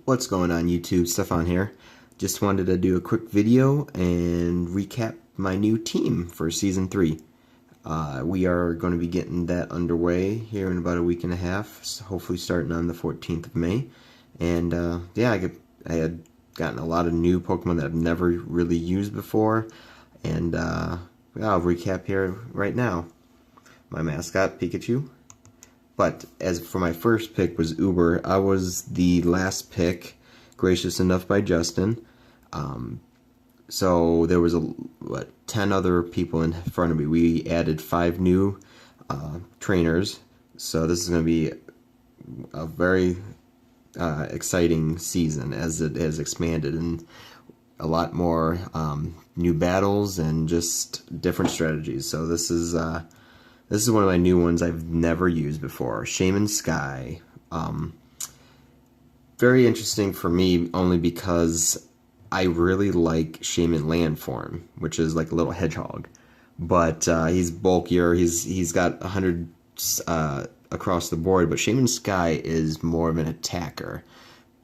What's going on YouTube? Stefan here. Just wanted to do a quick video and recap my new team for Season 3. We are going to be getting that underway here in about a week and a half, so hopefully starting on the 14th of May. And yeah, I had gotten a lot of new Pokemon that I've never really used before, and yeah, I'll recap here right now. My mascot, Pikachu. But as for my first pick was Uber, I was the last pick, gracious enough by Justin. So there was 10 other people in front of me. We added 5 new trainers. So this is going to be a very exciting season as it has expanded and a lot more new battles and just different strategies. So this is one of my new ones I've never used before. Shaman Sky. Very interesting for me only because I really like Shaman Landform, which is like a little hedgehog. But he's bulkier. He's got 100 across the board. But Shaman Sky is more of an attacker.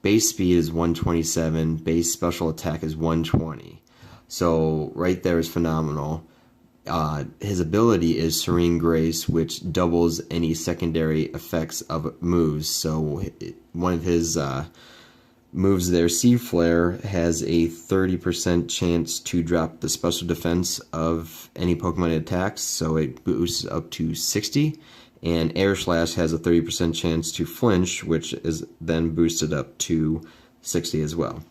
Base speed is 127. Base special attack is 120. So right there is phenomenal. His ability is Serene Grace, which doubles any secondary effects of moves. So one of his moves there, Sea Flare, has a 30% chance to drop the special defense of any Pokemon it attacks, so it boosts up to 60. And Air Slash has a 30% chance to flinch, which is then boosted up to 60 as well.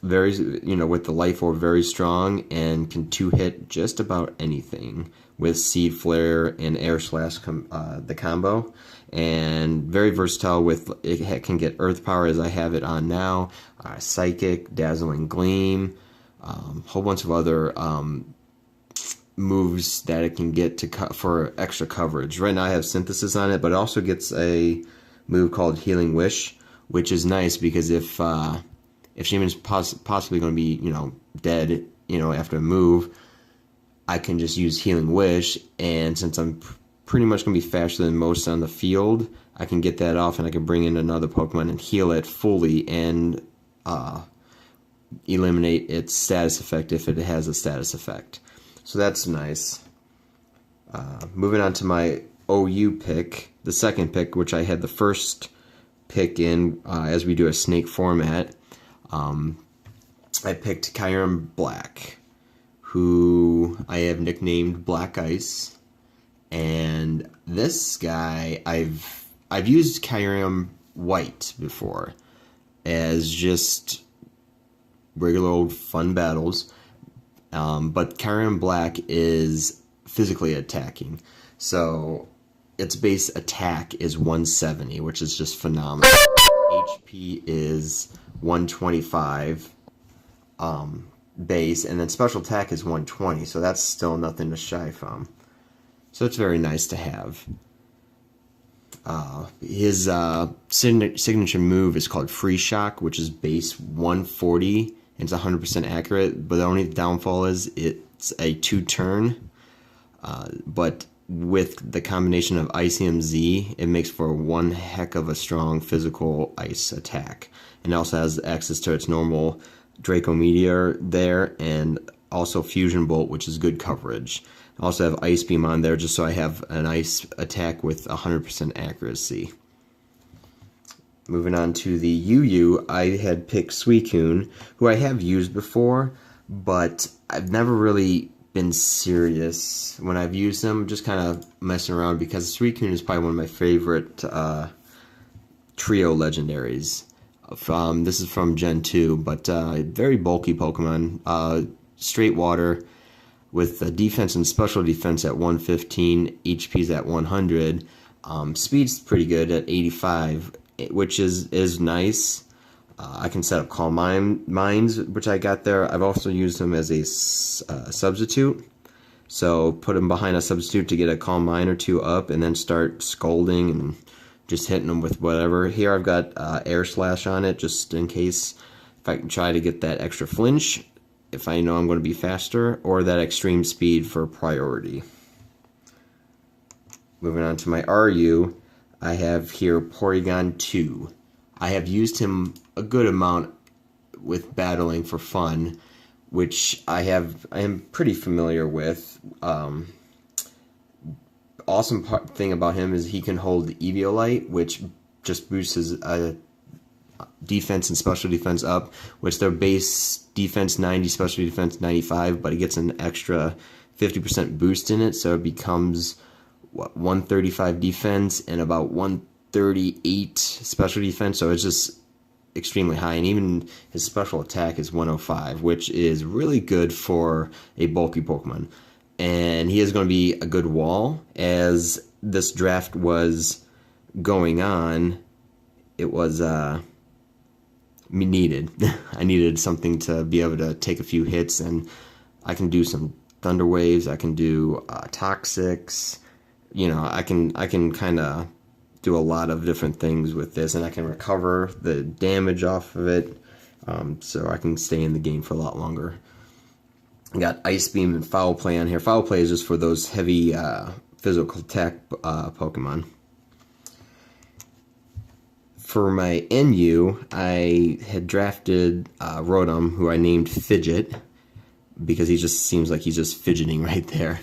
Very, with the Life Orb, very strong and can 2-hit just about anything with Seed Flare and Air Slash the combo, and very versatile with it can get Earth Power as I have it on now, Psychic, Dazzling Gleam, whole bunch of other moves that it can get to for extra coverage. Right now I have Synthesis on it, but it also gets a move called Healing Wish, which is nice because if Shaman's possibly going to be, dead, after a move, I can just use Healing Wish, and since I'm pretty much going to be faster than most on the field, I can get that off and I can bring in another Pokemon and heal it fully and eliminate its status effect if it has a status effect. So that's nice. Moving on to my OU pick, the second pick, which I had the first pick in as we do a snake format. I picked Kyurem Black, who I have nicknamed Black Ice, and this guy I've used Kyurem White before as just regular old fun battles, but Kyurem Black is physically attacking, so its base attack is 170, which is just phenomenal. HP is 125 base, and then special attack is 120, so that's still nothing to shy from. So it's very nice to have. His signature move is called Free Shock, which is base 140, and it's 100% accurate, but the only downfall is it's a 2-turn, but with the combination of Icium Z, it makes for one heck of a strong physical ice attack. And also has access to its normal Draco Meteor there, and also Fusion Bolt, which is good coverage. I also have Ice Beam on there just so I have an ice attack with 100% accuracy. Moving on to the UU, I had picked Suicune, who I have used before, but I've never really been serious when I've used them, just kind of messing around, because Suicune is probably one of my favorite trio legendaries. This is from Gen 2, but very bulky Pokemon. Straight water with defense and special defense at 115, HP's at 100. Speed's pretty good at 85, which is nice. I can set up Calm Minds, which I got there. I've also used them as a substitute. So put them behind a substitute to get a Calm Mind or 2 up, and then start scolding and just hitting them with whatever. Here I've got Air Slash on it, just in case if I can try to get that extra flinch, if I know I'm going to be faster, or that extreme speed for priority. Moving on to my RU, I have here Porygon 2. I have used him a good amount with battling for fun, which I am pretty familiar with. Awesome thing about him is he can hold the Eviolite, which just boosts his defense and special defense up, which their base defense 90, special defense 95, but it gets an extra 50% boost in it, so it becomes 135 defense and about 138 special defense, so it's just extremely high. And even his special attack is 105, which is really good for a bulky Pokemon. And he is going to be a good wall. As this draft was going on, it was needed. I needed something to be able to take a few hits, and I can do some Thunder Waves. I can do Toxics. I can kind of do a lot of different things with this, and I can recover the damage off of it, so I can stay in the game for a lot longer. I got Ice Beam and Foul Play on here. Foul Play is just for those heavy physical attack Pokemon. For my NU, I had drafted Rotom, who I named Fidget, because he just seems like he's just fidgeting right there.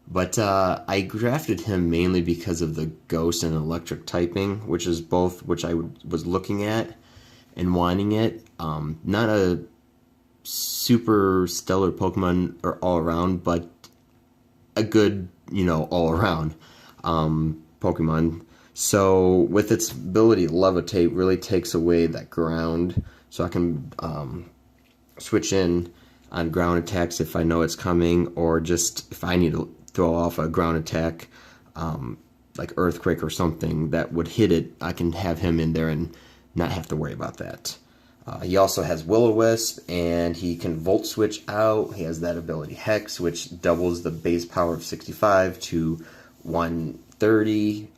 But I drafted him mainly because of the Ghost and Electric typing, which is both which I was looking at and wanting it. Not a super stellar Pokemon or all around, but a good, all around Pokemon. So with its ability to levitate, really takes away that ground, so I can switch in on ground attacks if I know it's coming, or just if I need to throw off a ground attack, like Earthquake or something that would hit it, I can have him in there and not have to worry about that. He also has Will-O-Wisp, and he can Volt Switch out. He has that ability Hex, which doubles the base power of 65 to 130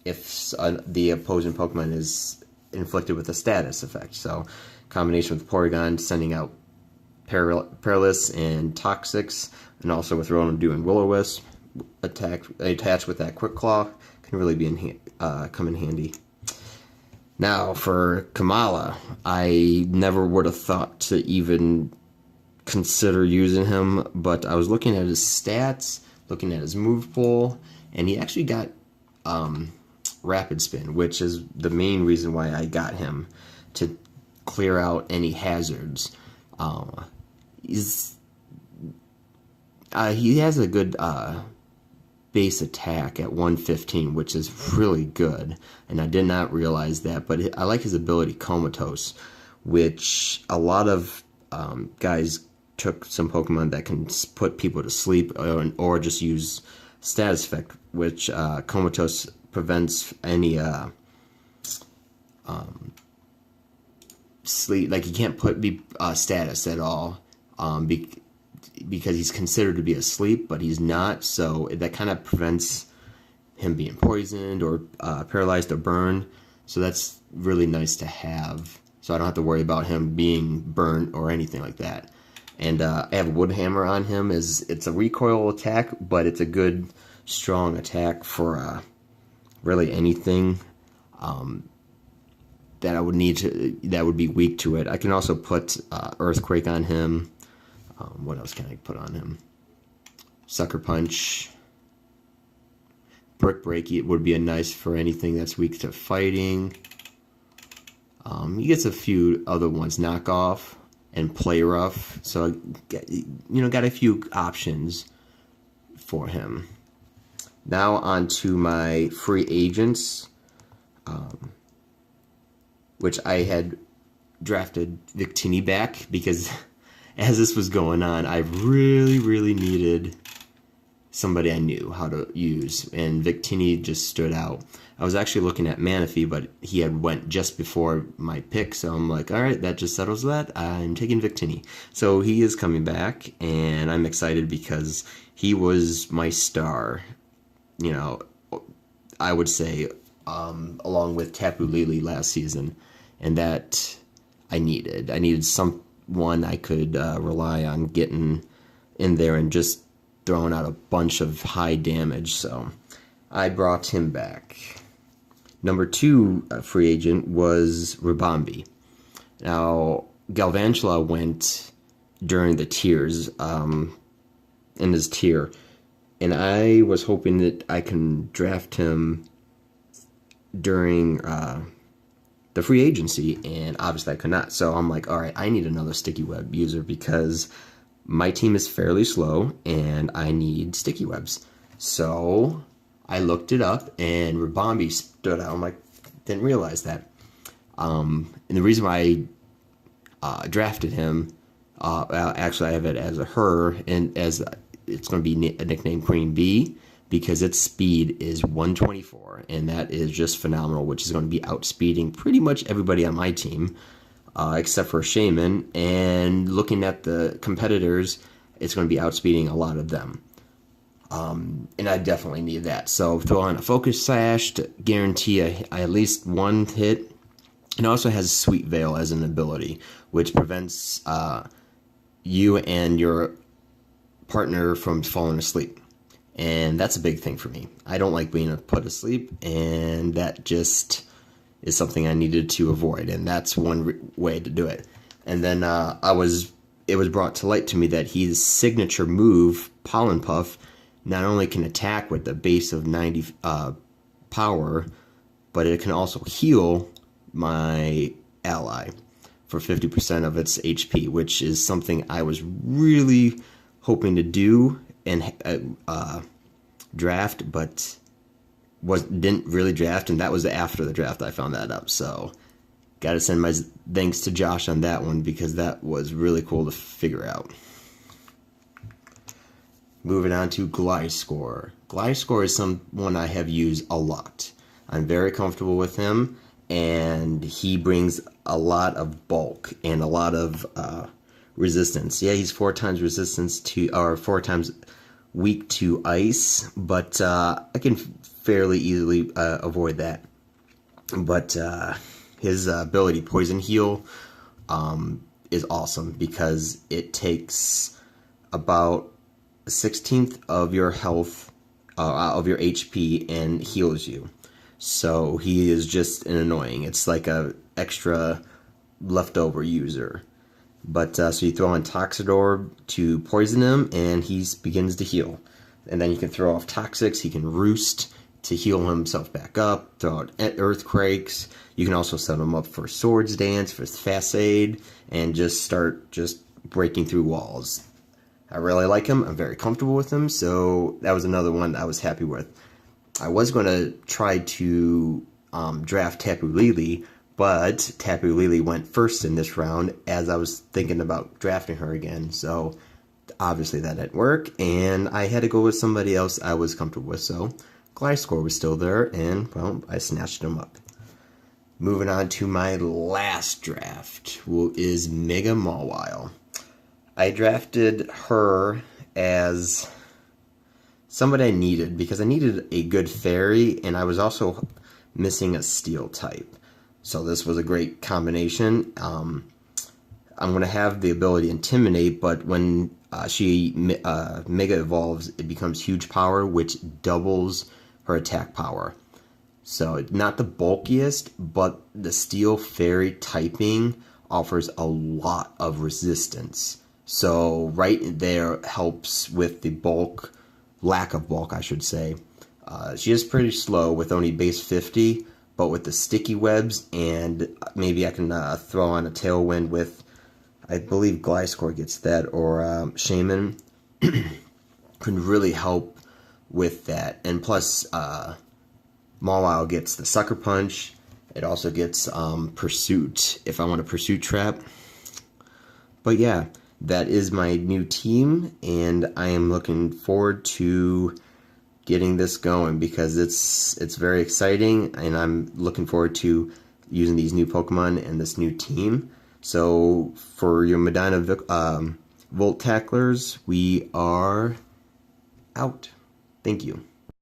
if the opposing Pokemon is inflicted with a status effect. So, combination with Porygon, sending out Perilous and Toxics, and also with Rotom doing Will-O-Wisp, attached with that Quick Claw, can really be come in handy. Now, for Kamala, I never would have thought to even consider using him, but I was looking at his stats, looking at his move pool, and he actually got Rapid Spin, which is the main reason why I got him, to clear out any hazards. He has a good base attack at 115, which is really good, and I did not realize that, but I like his ability Comatose, which a lot of guys took some Pokemon that can put people to sleep, or just use status effect, which Comatose prevents any sleep, like he can't be status at all, because he's considered to be asleep, but he's not, so that kind of prevents him being poisoned or paralyzed or burned, so that's really nice to have, so I don't have to worry about him being burnt or anything like that. And I have Wood Hammer on him. It's a recoil attack, but it's a good, strong attack for really anything that I would need to, that would be weak to it. I can also put Earthquake on him. What else can I put on him? Sucker Punch. Brick Break would be a nice for anything that's weak to fighting. He gets a few other ones, Knock Off and Play Rough. So, got a few options for him. Now on to my free agents, which I had drafted Victini back because as this was going on, I really, really needed somebody I knew how to use, and Victini just stood out. I was actually looking at Manaphy, but he had went just before my pick, so I'm like, alright, that just settles that. I'm taking Victini. So he is coming back, and I'm excited because he was my star, I would say, along with Tapu Lele last season, and that I needed. I needed someone I could rely on getting in there and just throwing out a bunch of high damage, so I brought him back. Number 2 free agent was Ribambi. Now, Galvantula went during the tiers, in his tier, and I was hoping that I can draft him during the free agency, and obviously I could not. So I'm like, all right, I need another sticky web user because my team is fairly slow and I need sticky webs. So I looked it up, and Ribambi stood out. I'm like, didn't realize that. And the reason why I drafted him, actually I have it as a her, and as it's going to be a nickname Queen Bee, because its speed is 124, and that is just phenomenal, which is going to be outspeeding pretty much everybody on my team, except for Shaman. And looking at the competitors, it's going to be outspeeding a lot of them. And I definitely need that. So throw on a Focus Sash to guarantee at least one hit. It also has Sweet Veil as an ability, which prevents you and your partner from falling asleep. And that's a big thing for me. I don't like being put asleep, and that just is something I needed to avoid, and that's one way to do it. And then it was brought to light to me that his signature move, Pollen Puff, not only can attack with a base of 90 power, but it can also heal my ally for 50% of its HP, which is something I was really hoping to do and draft, but didn't really draft, and that was after the draft I found that up. So gotta send my thanks to Josh on that one, because that was really cool to figure out. Moving on to Gliscor. Gliscor is someone I have used a lot. I'm very comfortable with him, and he brings a lot of bulk and a lot of resistance. Yeah, he's 4 times resistance to, or 4 times weak to ice, but I can fairly easily avoid that. But his ability, Poison Heal, is awesome, because it takes about 1/16 of your health, of your HP, and heals you. So he is just an annoying. It's like a extra leftover user. But so you throw on Toxidorb to poison him, and he begins to heal. And then you can throw off Toxics. He can Roost to heal himself back up. Throw out Earthquakes. You can also set him up for Swords Dance, for Fast Aid, and just start breaking through walls. I really like him. I'm very comfortable with him. So that was another one I was happy with. I was going to try to draft Tapu Lele, but Tapu Lele went first in this round as I was thinking about drafting her again. So obviously that didn't work, and I had to go with somebody else I was comfortable with. So Gliscor was still there, and well, I snatched him up. Moving on to my last draft, who is Mega Mawile. I drafted her as somebody I needed, because I needed a good fairy, and I was also missing a steel type. So this was a great combination. I'm going to have the ability Intimidate, but when she Mega Evolves, it becomes Huge Power, which doubles her attack power. So not the bulkiest, but the Steel Fairy typing offers a lot of resistance. So right there helps with the bulk, lack of bulk I should say. She is pretty slow with only base 50, but with the sticky webs, and maybe I can throw on a Tailwind with, I believe Gliscor gets that, or Shaman, can really help with that. And plus, Mawile gets the Sucker Punch. It also gets Pursuit, if I want a Pursuit Trap. But yeah, that is my new team, and I am looking forward to getting this going, because it's very exciting, and I'm looking forward to using these new Pokemon and this new team. So for your Medina Volt Tacklers, we are out. Thank you.